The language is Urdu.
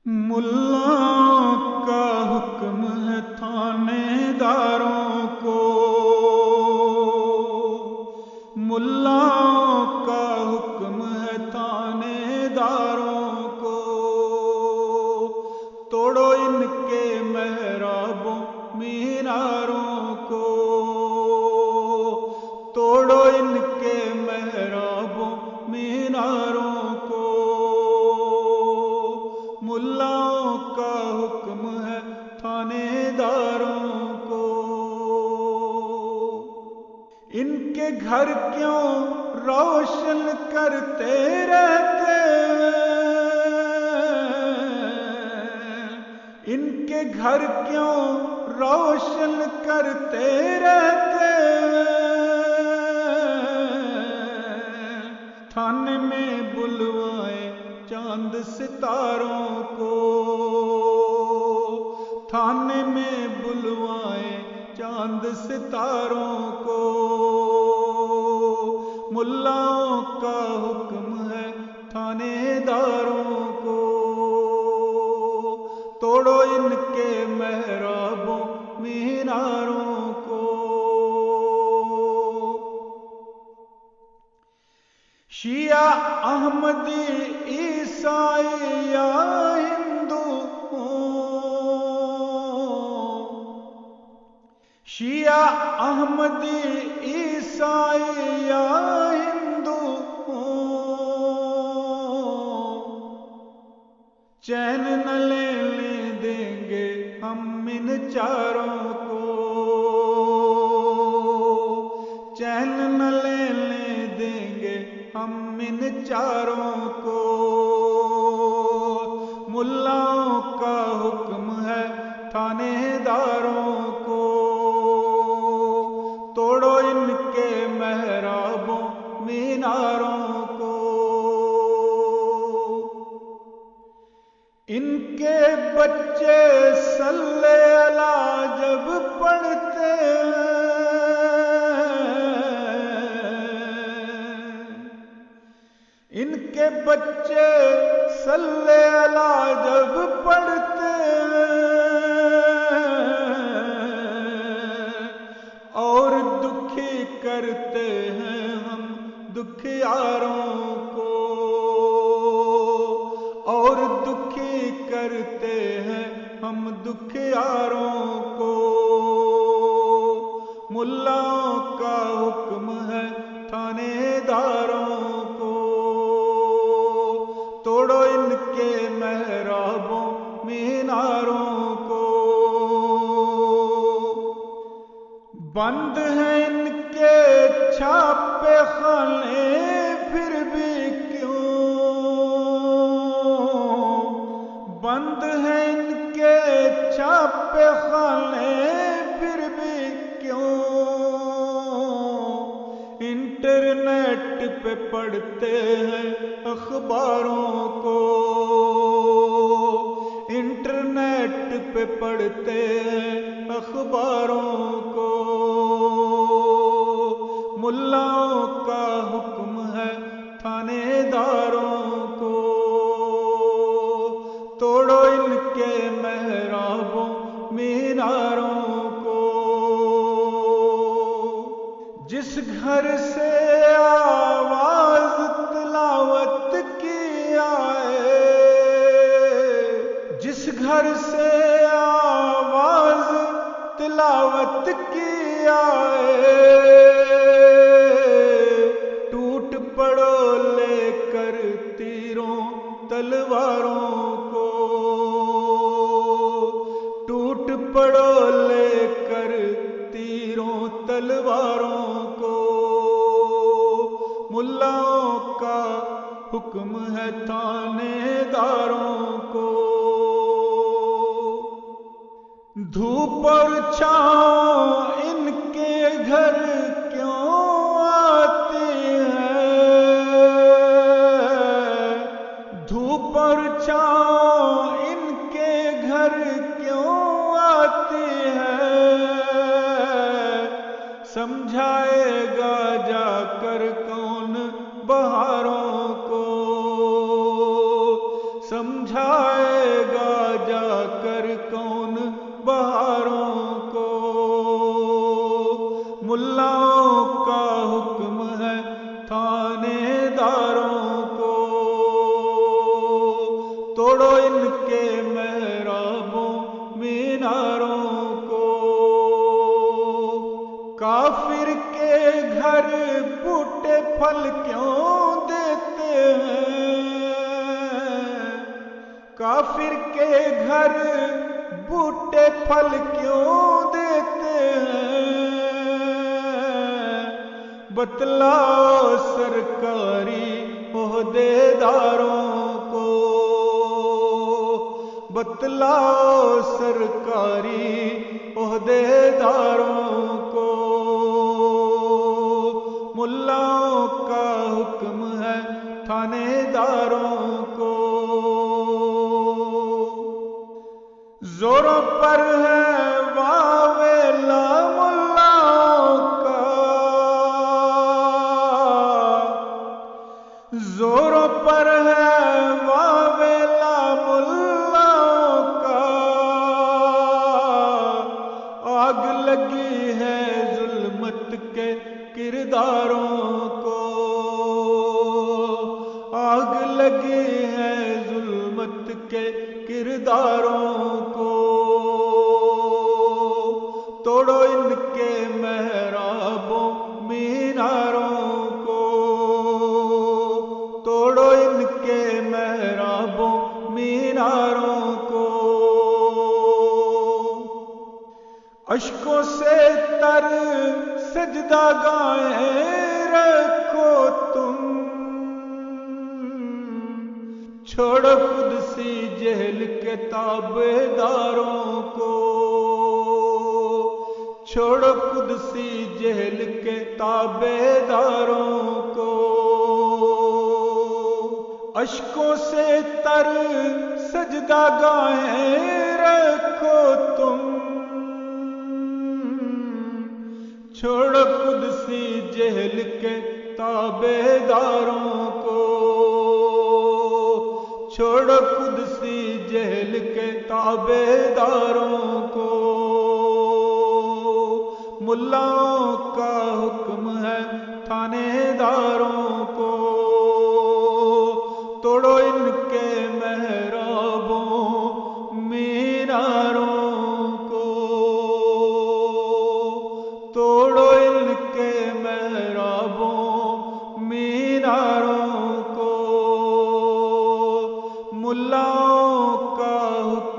ملاؤں کا حکم ہے تھانے داروں کو، ملاؤں کا حکم ہے تھانے داروں کو، توڑو ان کے محرابوں میناروں کو، توڑو ان کے محرابوں میناروں کو، ملاؤں کا حکم ہے تھانے داروں کو۔ ان کے گھر کیوں روشن کرتے رہتے، ان کے گھر کیوں روشن کرتے رہتے، تھانے میں بلوائے چاند ستاروں کو، تھانے میں بلوائے چاند ستاروں کو، ملاؤں کا حکم ہے تھانے داروں کو، توڑو ان کے محرابوں میناروں کو۔ شیعہ احمدی عیسائی یا ہندو شیعہ احمدی عیسائی یا ہندو چین نہ لینے دیں گے ہم ان چاروں کو، چین نہ لینے دیں گے ہم ان چاروں کو، ملاؤں کا حکم ہے تھانے داروں کو، توڑو ان کے محرابوں میناروں کو۔ ان کے بچے صلی اللہ جب پڑھتے ان کے بچے صلی اللہ جب پڑھتے اور دکھی کرتے ہیں ہم دکھیاروں کو، اور دکھی کرتے ہیں ہم دکھیاروں کو، ملاؤں کا حکم ہے تھانے داروں کو، توڑو ان کے محرابوں میناروں کو، بند ہیں ان کے چھاپے خانے پھر بھی کیوں، بند ہیں ان کے چھاپے خانے پھر بھی کیوں، انٹرنیٹ پہ پڑھتے ہیں اخباروں کو، انٹرنیٹ پہ پڑھتے ہیں اخباروں کو، ملاؤں کا حکم ہے تھانے داروں کو، توڑو ان کے محرابوں میناروں کو۔ جس گھر سے آواز تلاوت کی آئے، جس گھر سے آواز تلاوت کی آئے، ٹوٹ پڑو لے کر تیروں تلواروں کو، ٹوٹ پڑو لے کر تیروں تلواروں کو، ملاؤں کا حکم ہے تھانے داروں کو، دھوپ اور چھاؤں ان کے گھر کیوں آتی ہے، دھوپ اور چھاؤں ان کے گھر کیوں آتی ہے، سمجھائے گا جا کر کون بہاروں کو، سمجھا کھائے گا جا کر کون بہاروں کو؟ ملاؤں کا حکم ہے تھانے داروں کو، توڑو ان کے محرابوں میناروں کو۔ کافر کے گھر بوٹے پھل کیوں دیتے ہیں؟ کافر کے گھر بوٹے پھل کیوں دیتے ہیں؟ بتلاؤ سرکاری عہدے داروں کو، بتلاؤ سرکاری عہدے داروں کو۔ ملاؤں کا حکم ہے تھانے داروں کو، زوروں پر ہے واویلا ملاؤں کا، زوروں پر ہے واویلا ملاؤں کا۔ آگ لگی ہے ظلمت کے کرداروں کو، آگ لگی ہے ظلمت کے کرداروں کو۔ توڑو ان کے محرابوں میناروں کو، توڑو ان کے محرابوں میناروں کو۔ اشکوں سے تر سجدہ گاہیں رکھو تم، چھوڑو قدسی جہل کے تابع داروں کو، چھوڑو قدسی جہل کے تابع داروں کو۔ اشکوں سے تر سجدہ گاہیں رکھو تم، چھوڑو قدسی جہل کے تابع داروں کو، چھوڑو قدسی جہل کے تابع داروں کو۔ ملاؤں کا حکم ہے تھانے داروں کو، توڑو ان کے محرابوں میناروں کو، توڑو ان کے محرابوں میناروں کو۔ ملاؤں کا حکم